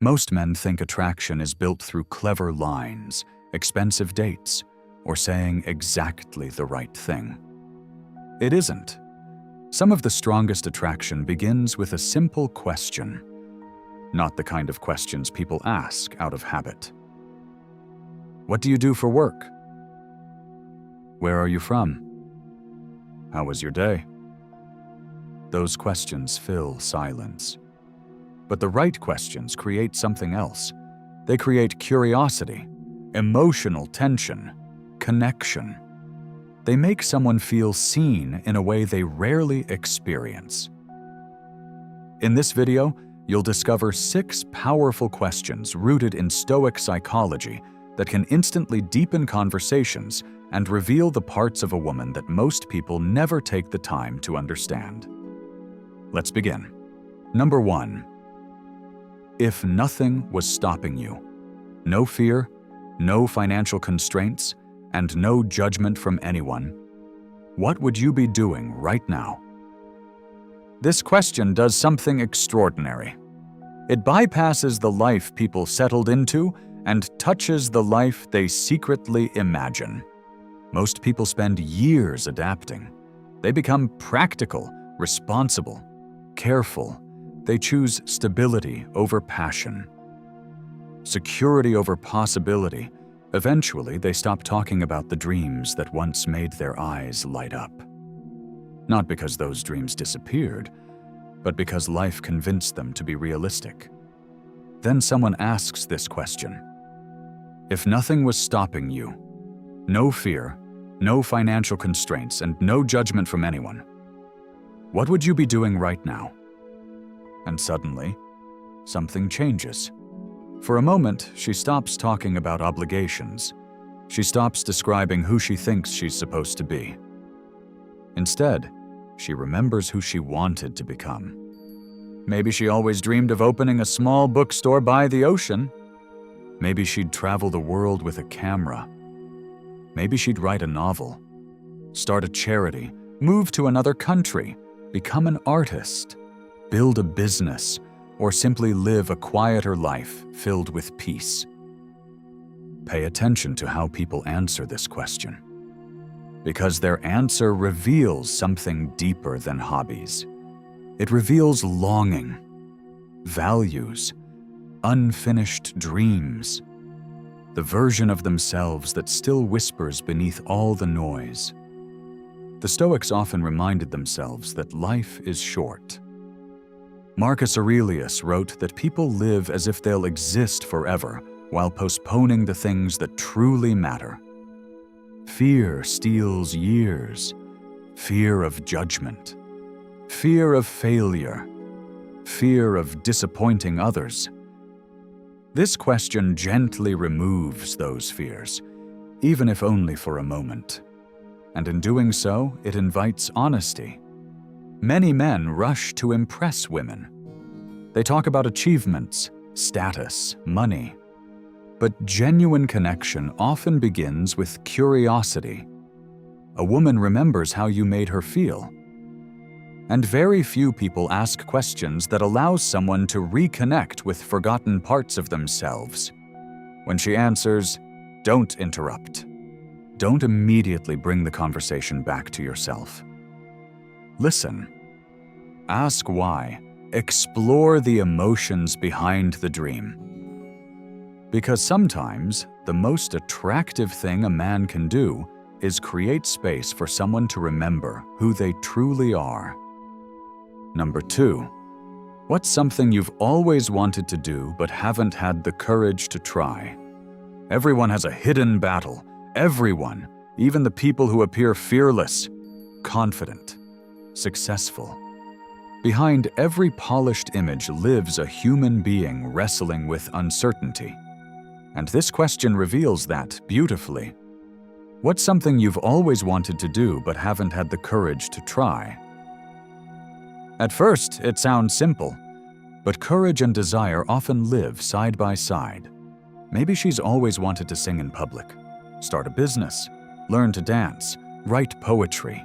Most men think attraction is built through clever lines, expensive dates, or saying exactly the right thing. It isn't. Some of the strongest attraction begins with a simple question, not the kind of questions people ask out of habit. What do you do for work? Where are you from? How was your day? Those questions fill silence. But the right questions create something else. They create curiosity, emotional tension, connection. They make someone feel seen in a way they rarely experience. In this video, you'll discover 6 powerful questions rooted in Stoic psychology that can instantly deepen conversations and reveal the parts of a woman that most people never take the time to understand. Let's begin. Number 1. If nothing was stopping you, no fear, no financial constraints, and no judgment from anyone, what would you be doing right now? This question does something extraordinary. It bypasses the life people settled into and touches the life they secretly imagine. Most people spend years adapting. They become practical, responsible, careful. They choose stability over passion, security over possibility. Eventually, they stop talking about the dreams that once made their eyes light up. Not because those dreams disappeared, but because life convinced them to be realistic. Then someone asks this question. If nothing was stopping you, no fear, no financial constraints, and no judgment from anyone, what would you be doing right now? And suddenly, something changes. For a moment, she stops talking about obligations. She stops describing who she thinks she's supposed to be. Instead, she remembers who she wanted to become. Maybe she always dreamed of opening a small bookstore by the ocean. Maybe she'd travel the world with a camera. Maybe she'd write a novel, start a charity, move to another country, become an artist, build a business, or simply live a quieter life filled with peace. Pay attention to how people answer this question, because their answer reveals something deeper than hobbies. It reveals longing, values, unfinished dreams, the version of themselves that still whispers beneath all the noise. The Stoics often reminded themselves that life is short. Marcus Aurelius wrote that people live as if they'll exist forever while postponing the things that truly matter. Fear steals years. Fear of judgment. Fear of failure. Fear of disappointing others. This question gently removes those fears, even if only for a moment. And in doing so, it invites honesty. Many men rush to impress women. They talk about achievements, status, money. But genuine connection often begins with curiosity. A woman remembers how you made her feel. And very few people ask questions that allows someone to reconnect with forgotten parts of themselves. When she answers, don't interrupt. Don't immediately bring the conversation back to yourself. Listen. Ask why. Explore the emotions behind the dream. Because sometimes, the most attractive thing a man can do is create space for someone to remember who they truly are. Number 2. What's something you've always wanted to do but haven't had the courage to try? Everyone has a hidden battle. Everyone, even the people who appear fearless, confident, successful. Behind every polished image lives a human being wrestling with uncertainty. And this question reveals that beautifully. What's something you've always wanted to do but haven't had the courage to try? At first, it sounds simple, but courage and desire often live side by side. Maybe she's always wanted to sing in public, start a business, learn to dance, write poetry,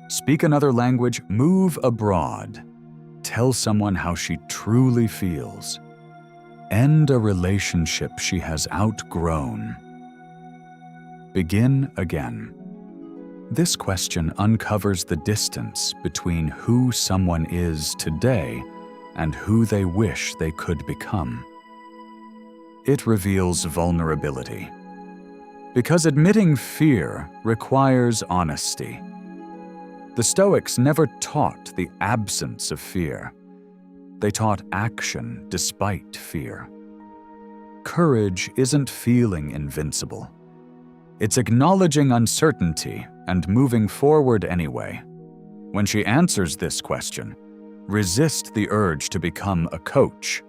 speak another language, move abroad, tell someone how she truly feels. end a relationship she has outgrown? Begin again. This question uncovers the distance between who someone is today and who they wish they could become. It reveals vulnerability, because admitting fear requires honesty. The Stoics never taught the absence of fear. They taught action despite fear. Courage isn't feeling invincible. It's acknowledging uncertainty and moving forward anyway. When she answers this question, resist the urge to become a coach.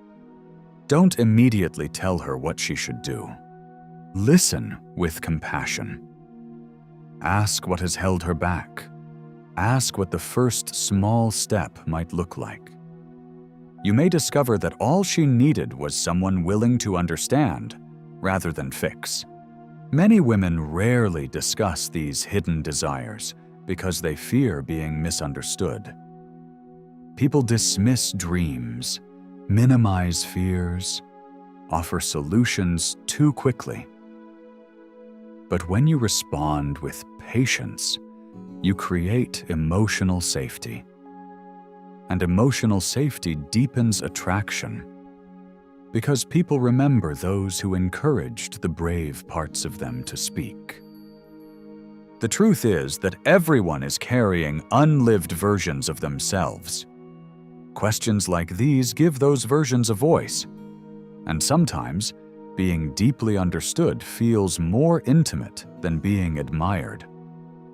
Don't immediately tell her what she should do. Listen with compassion. Ask what has held her back. Ask what the first small step might look like. You may discover that all she needed was someone willing to understand rather than fix. Many women rarely discuss these hidden desires because they fear being misunderstood. People dismiss dreams, minimize fears, offer solutions too quickly. But when you respond with patience, you create emotional safety. And emotional safety deepens attraction, because people remember those who encouraged the brave parts of them to speak. The truth is that everyone is carrying unlived versions of themselves. Questions like these give those versions a voice, and sometimes being deeply understood feels more intimate than being admired.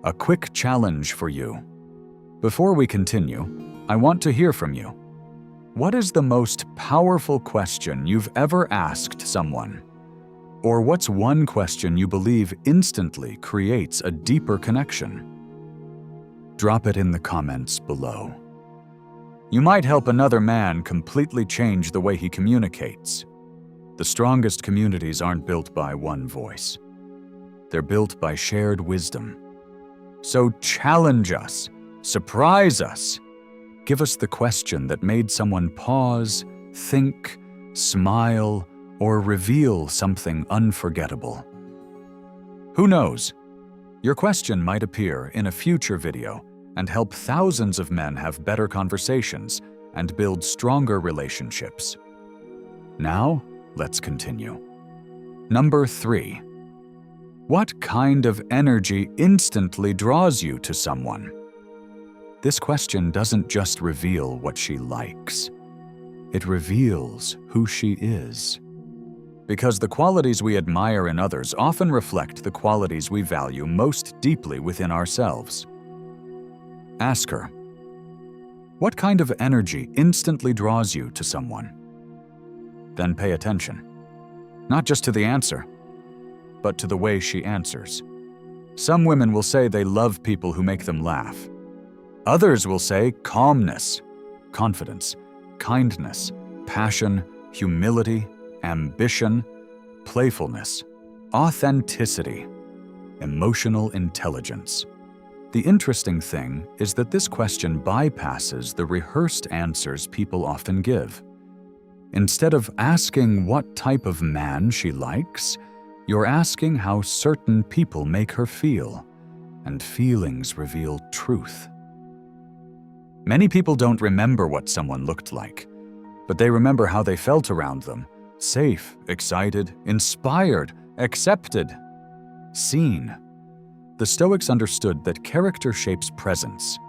A quick challenge for you. Before we continue, I want to hear from you. What is the most powerful question you've ever asked someone? Or what's one question you believe instantly creates a deeper connection? Drop it in the comments below. You might help another man completely change the way he communicates. The strongest communities aren't built by one voice. They're built by shared wisdom. So challenge us, surprise us. Give us the question that made someone pause, think, smile, or reveal something unforgettable. Who knows? Your question might appear in a future video and help thousands of men have better conversations and build stronger relationships. Now, let's continue. Number 3. What kind of energy instantly draws you to someone? This question doesn't just reveal what she likes. It reveals who she is. Because the qualities we admire in others often reflect the qualities we value most deeply within ourselves. Ask her, what kind of energy instantly draws you to someone? Then pay attention, not just to the answer, but to the way she answers. Some women will say they love people who make them laugh. Others will say calmness, confidence, kindness, passion, humility, ambition, playfulness, authenticity, emotional intelligence. The interesting thing is that this question bypasses the rehearsed answers people often give. Instead of asking what type of man she likes, you're asking how certain people make her feel, and feelings reveal truth. Many people don't remember what someone looked like, but they remember how they felt around them: safe, excited, inspired, accepted, seen. The Stoics understood that character shapes presence.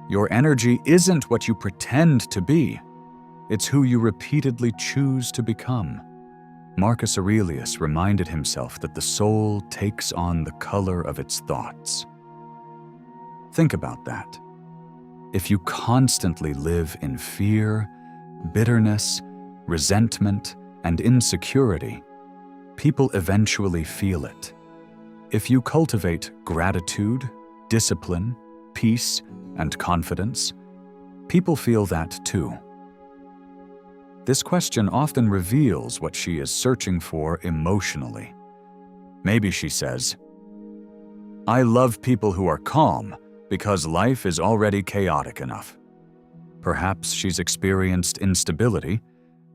Your energy isn't what you pretend to be. It's who you repeatedly choose to become. Marcus Aurelius reminded himself that the soul takes on the color of its thoughts. Think about that. If you constantly live in fear, bitterness, resentment, and insecurity, people eventually feel it. If you cultivate gratitude, discipline, peace, and confidence, people feel that too. This question often reveals what she is searching for emotionally. Maybe she says, "I love people who are calm because life is already chaotic enough." Perhaps she's experienced instability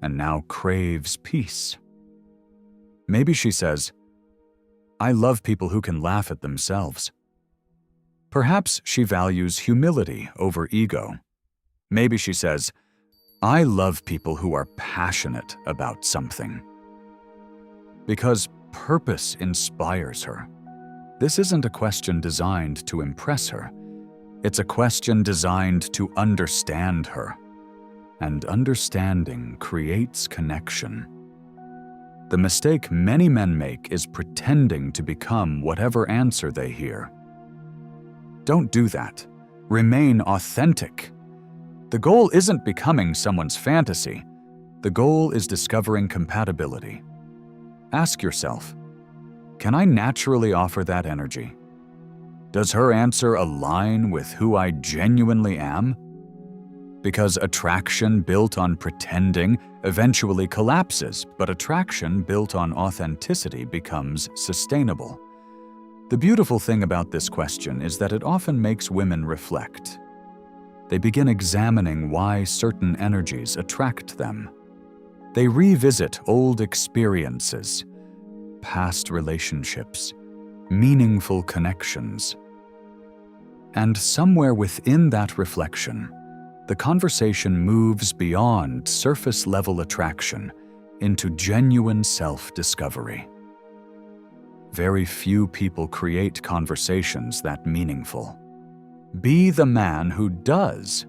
and now craves peace. Maybe she says, "I love people who can laugh at themselves." Perhaps she values humility over ego. Maybe she says, "I love people who are passionate about something." Because purpose inspires her. This isn't a question designed to impress her. It's a question designed to understand her. And understanding creates connection. The mistake many men make is pretending to become whatever answer they hear. Don't do that. Remain authentic. The goal isn't becoming someone's fantasy. The goal is discovering compatibility. Ask yourself, can I naturally offer that energy? Does her answer align with who I genuinely am? Because attraction built on pretending eventually collapses, but attraction built on authenticity becomes sustainable. The beautiful thing about this question is that it often makes women reflect. They begin examining why certain energies attract them. They revisit old experiences, past relationships, meaningful connections. And somewhere within that reflection, the conversation moves beyond surface-level attraction into genuine self-discovery. Very few people create conversations that meaningful. Be the man who does.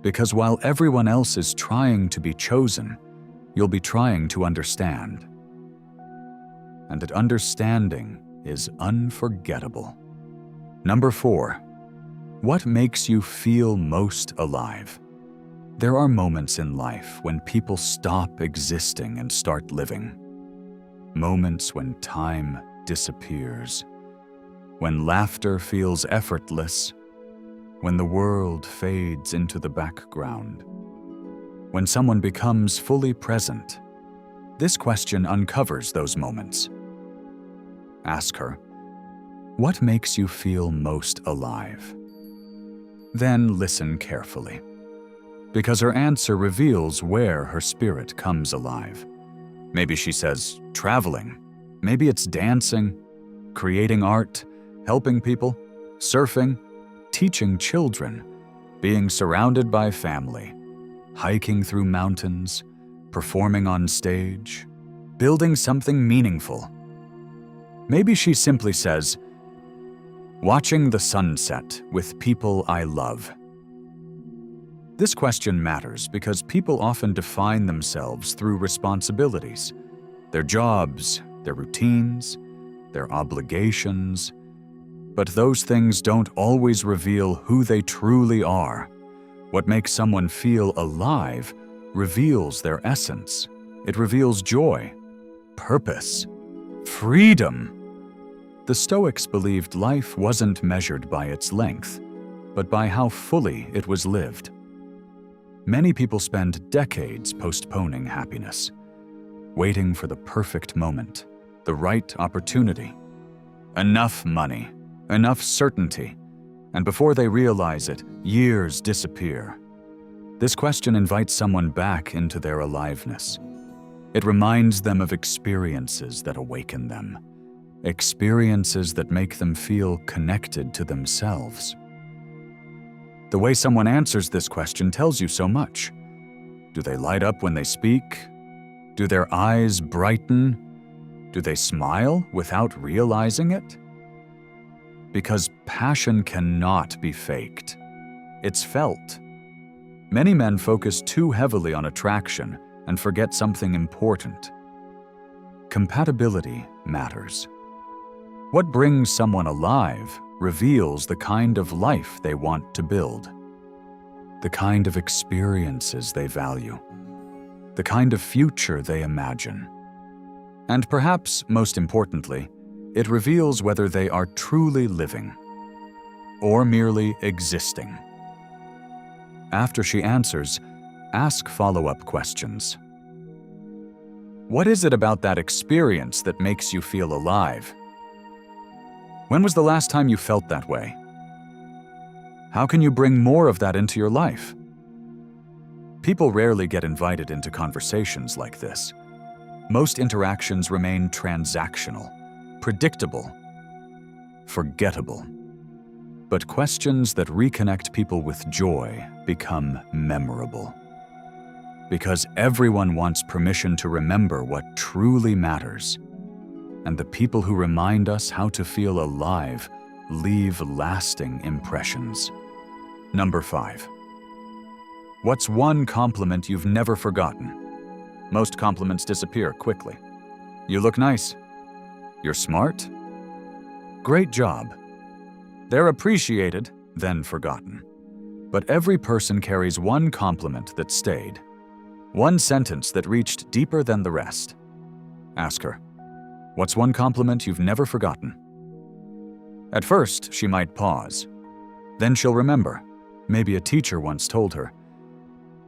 Because while everyone else is trying to be chosen, you'll be trying to understand. And that understanding is unforgettable. Number 4. What makes you feel most alive? There are moments in life when people stop existing and start living. Moments when time disappears. When laughter feels effortless. When the world fades into the background. When someone becomes fully present. This question uncovers those moments. Ask her, what makes you feel most alive? Then listen carefully, because her answer reveals where her spirit comes alive. Maybe she says, traveling. Maybe it's dancing, creating art, helping people, surfing, teaching children, being surrounded by family, hiking through mountains, performing on stage, building something meaningful. Maybe she simply says, watching the sunset with people I love. This question matters because people often define themselves through responsibilities, their jobs, their routines, their obligations. But those things don't always reveal who they truly are. What makes someone feel alive reveals their essence. It reveals joy, purpose, freedom. The Stoics believed life wasn't measured by its length, but by how fully it was lived. Many people spend decades postponing happiness, waiting for the perfect moment, the right opportunity, enough money, enough certainty, and before they realize it, years disappear. This question invites someone back into their aliveness. It reminds them of experiences that awaken them, experiences that make them feel connected to themselves. The way someone answers this question tells you so much. Do they light up when they speak? Do their eyes brighten? Do they smile without realizing it? Because passion cannot be faked. It's felt. Many men focus too heavily on attraction and forget something important. Compatibility matters. What brings someone alive reveals the kind of life they want to build, the kind of experiences they value, the kind of future they imagine. And perhaps most importantly, it reveals whether they are truly living or merely existing. After she answers, ask follow-up questions. What is it about that experience that makes you feel alive? When was the last time you felt that way? How can you bring more of that into your life? People rarely get invited into conversations like this. Most interactions remain transactional, predictable, forgettable. But questions that reconnect people with joy become memorable. Because everyone wants permission to remember what truly matters. And the people who remind us how to feel alive leave lasting impressions. Number 5. What's one compliment you've never forgotten? Most compliments disappear quickly. You look nice. You're smart. Great job. They're appreciated, then forgotten. But every person carries one compliment that stayed. One sentence that reached deeper than the rest. Ask her, what's one compliment you've never forgotten? At first, she might pause. Then she'll remember. Maybe a teacher once told her,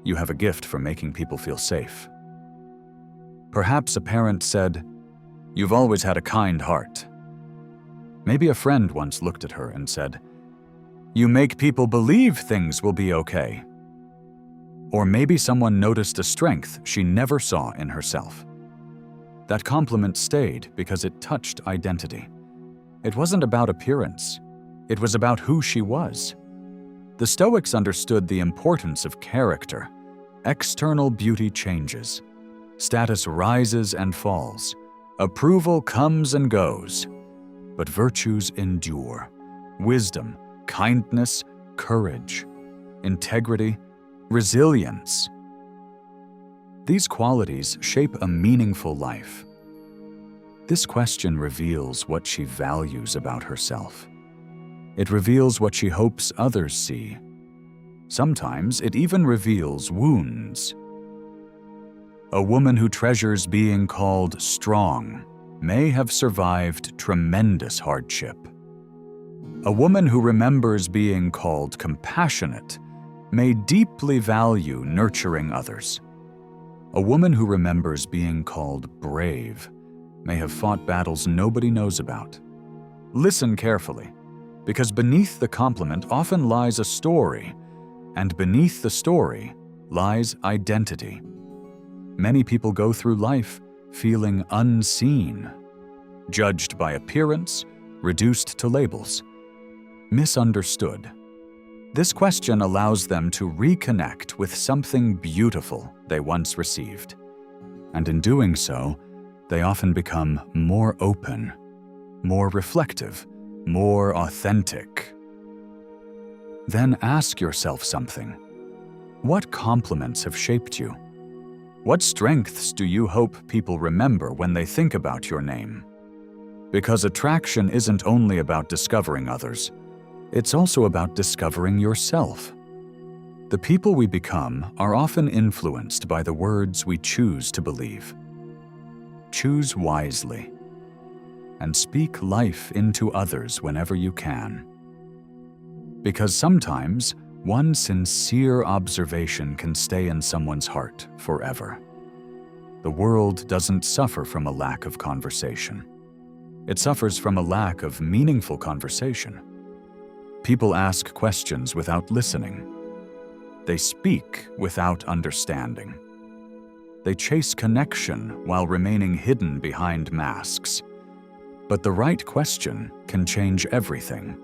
"You have a gift for making people feel safe." Perhaps a parent said, "You've always had a kind heart." Maybe a friend once looked at her and said, "You make people believe things will be okay." Or maybe someone noticed a strength she never saw in herself. That compliment stayed because it touched identity. It wasn't about appearance. It was about who she was. The Stoics understood the importance of character. External beauty changes. Status rises and falls. Approval comes and goes. But virtues endure. Wisdom, kindness, courage, integrity, resilience. These qualities shape a meaningful life. This question reveals what she values about herself. It reveals what she hopes others see. Sometimes it even reveals wounds. A woman who treasures being called strong may have survived tremendous hardship. A woman who remembers being called compassionate may deeply value nurturing others. A woman who remembers being called brave may have fought battles nobody knows about. Listen carefully, because beneath the compliment often lies a story, and beneath the story lies identity. Many people go through life feeling unseen, judged by appearance, reduced to labels, misunderstood. This question allows them to reconnect with something beautiful they once received. And in doing so, they often become more open, more reflective, more authentic. Then ask yourself something. What compliments have shaped you? What strengths do you hope people remember when they think about your name? Because attraction isn't only about discovering others. It's also about discovering yourself. The people we become are often influenced by the words we choose to believe. Choose wisely, and speak life into others whenever you can. Because sometimes, one sincere observation can stay in someone's heart forever. The world doesn't suffer from a lack of conversation. It suffers from a lack of meaningful conversation. People ask questions without listening. They speak without understanding. They chase connection while remaining hidden behind masks. But the right question can change everything.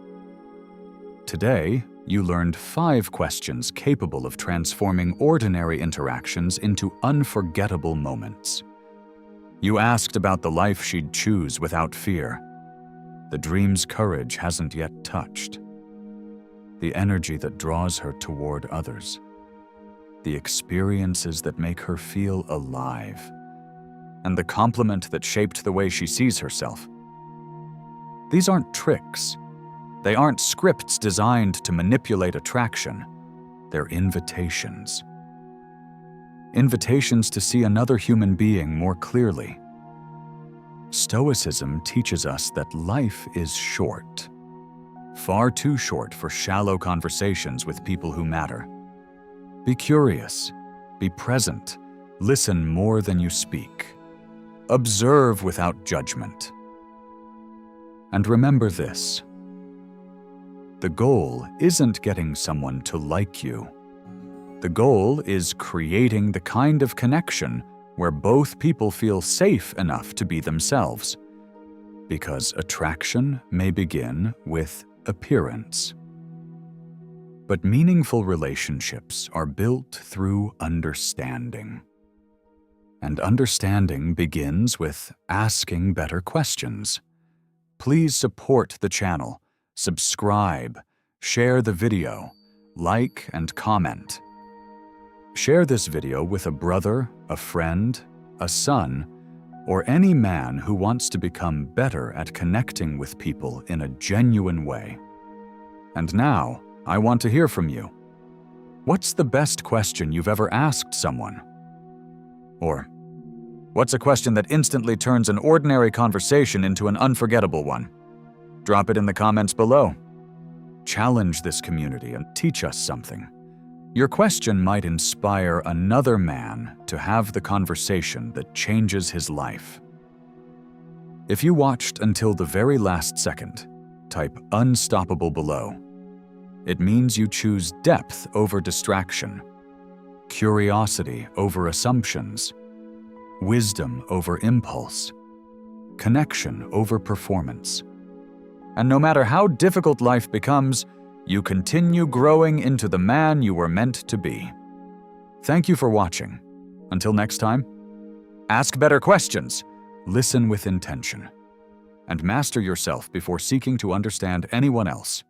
Today, you learned 5 questions capable of transforming ordinary interactions into unforgettable moments. You asked about the life she'd choose without fear. The dream's courage hasn't yet touched. The energy that draws her toward others. The experiences that make her feel alive. And the compliment that shaped the way she sees herself. These aren't tricks. They aren't scripts designed to manipulate attraction. They're invitations. Invitations to see another human being more clearly. Stoicism teaches us that life is short. Far too short for shallow conversations with people who matter. Be curious, be present, listen more than you speak. Observe without judgment. And remember this. The goal isn't getting someone to like you. The goal is creating the kind of connection where both people feel safe enough to be themselves. Because attraction may begin with appearance. But meaningful relationships are built through understanding. And understanding begins with asking better questions. Please support the channel, subscribe, share the video, like and comment. Share this video with a brother, a friend, a son, or any man who wants to become better at connecting with people in a genuine way. And now, I want to hear from you. What's the best question you've ever asked someone? Or, what's a question that instantly turns an ordinary conversation into an unforgettable one? Drop it in the comments below. Challenge this community and teach us something. Your question might inspire another man to have the conversation that changes his life. If you watched until the very last second, type unstoppable below. It means you choose depth over distraction, curiosity over assumptions, wisdom over impulse, connection over performance. And no matter how difficult life becomes, you continue growing into the man you were meant to be. Thank you for watching. Until next time, ask better questions, listen with intention, and master yourself before seeking to understand anyone else.